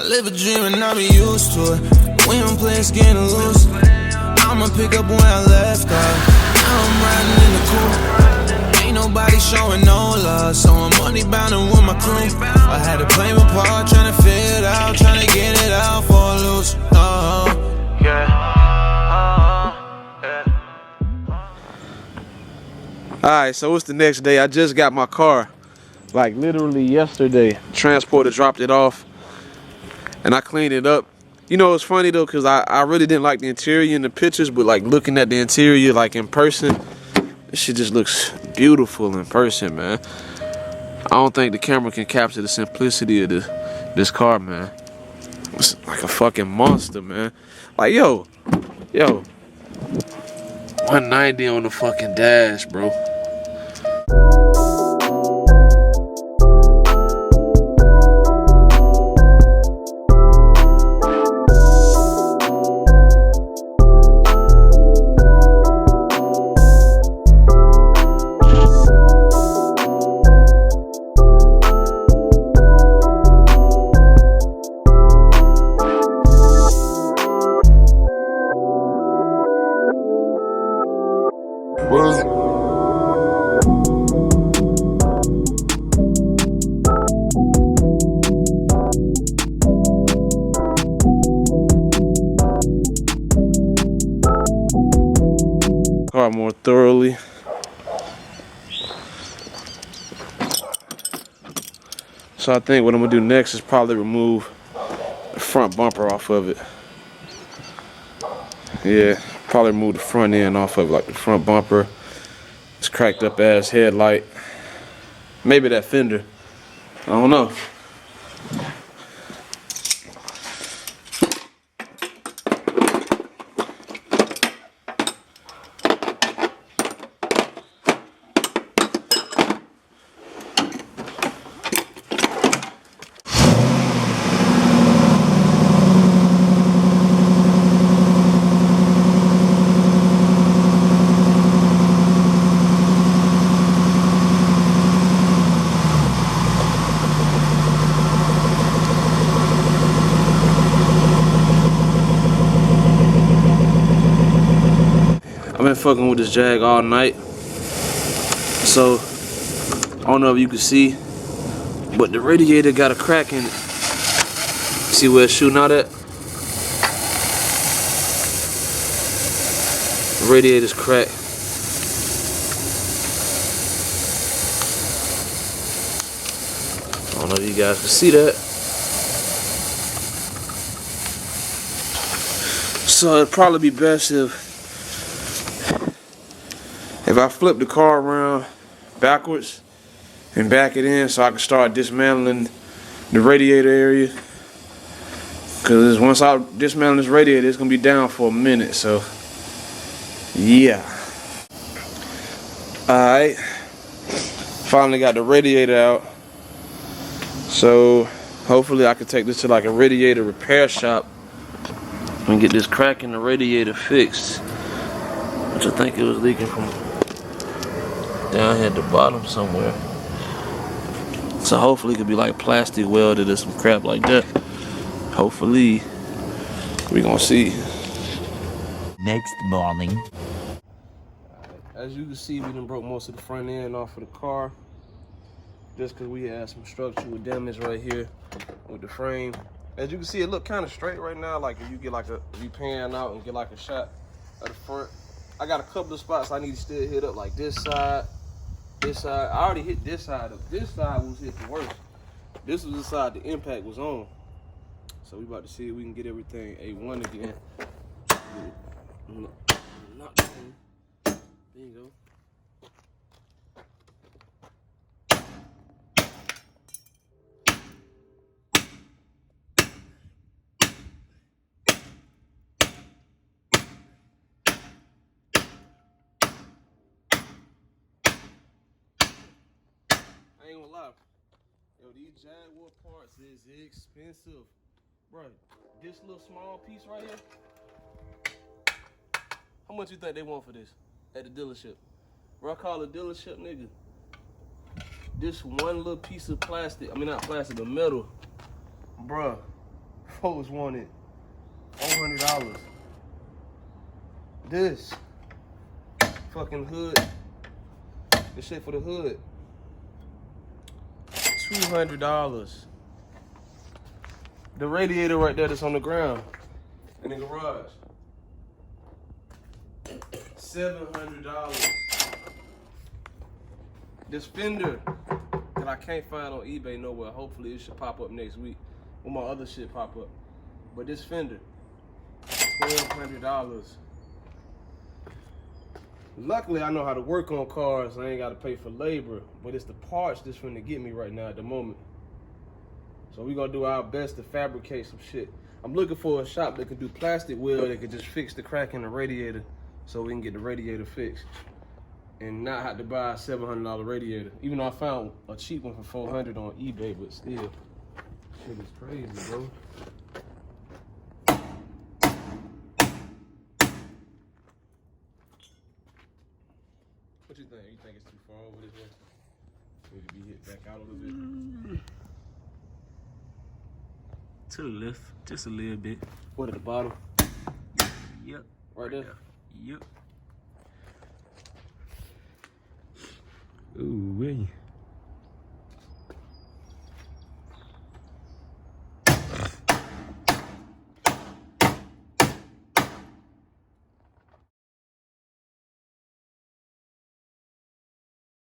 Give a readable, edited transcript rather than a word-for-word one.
live a dream and I be used to it. We don't play, it's getting loose. I'ma pick up where I left off. Now I'm riding in the coupe. Ain't nobody showing no love, so I'm money bound and with my crew. I had to play my part, trying to figure it out, trying to get it out for a loose. Alright, so it's the next day. I just got my car, like literally yesterday. Transporter dropped it off and I cleaned it up. You know, it's funny though, cause I really didn't like the interior in the pictures, but like looking at the interior like in person, this shit just looks beautiful in person, man. I don't think the camera can capture the simplicity of this car, man. It's like a fucking monster, man. Like, yo, 190 on the fucking dash, bro. Car more thoroughly. So I think what I'm gonna do next is probably remove the front bumper off of it. Yeah, probably remove the front end off of it, like the front bumper. It's cracked up ass headlight. Maybe that fender. I don't know. I've been fucking with this Jag all night, so I don't know if you can see, but the radiator got a crack in it. See where it's shooting out at? The radiator's cracked. I don't know if you guys can see that. So it'd probably be best if I flip the car around backwards and back it in so I can start dismantling the radiator area. Cause once I dismantle this radiator, it's gonna be down for a minute, so yeah. Alright, finally got the radiator out. So hopefully I can take this to like a radiator repair shop and get this crack in the radiator fixed, which I think it was leaking from down here at the bottom somewhere. So hopefully it could be like plastic welded or some crap like that. Hopefully, we gonna see. Next morning. As you can see, we done broke most of the front end off of the car. Just cause we had some structural damage right here with the frame. As you can see, it look kind of straight right now. Like if you get like you pan out and get like a shot of the front. I got a couple of spots I need to still hit up, like this side. This side, I already hit this side up. This side was hit the worst. This was the side the impact was on. So we about to see if we can get everything A1 again. There you go. I ain't gonna lie. Yo, these Jaguar parts is expensive. Bro, this little small piece right here, how much you think they want for this at the dealership? Bro, I call a dealership, nigga. This one little piece of plastic, I mean not plastic, but metal, bro, folks wanted $400. This fucking hood, the shit for the hood, $200. The radiator right there that's on the ground in the garage, $700. This fender that I can't find on eBay nowhere. Hopefully it should pop up next week when my other shit pop up. But this fender, $1,200. Luckily, I know how to work on cars. I ain't got to pay for labor, but it's the parts that's finna get me right now at the moment. So we gonna do our best to fabricate some shit. I'm looking for a shop that can do plastic wheel that can just fix the crack in the radiator so we can get the radiator fixed and not have to buy a $700 radiator. Even though I found a cheap one for $400 on eBay, but still, shit is crazy, bro. What you think? You think it's too far over this way? Need to be hit back out a little bit? To the left, just a little bit. What, at the bottom? Yep. Right there? Yep. Ooh, wait.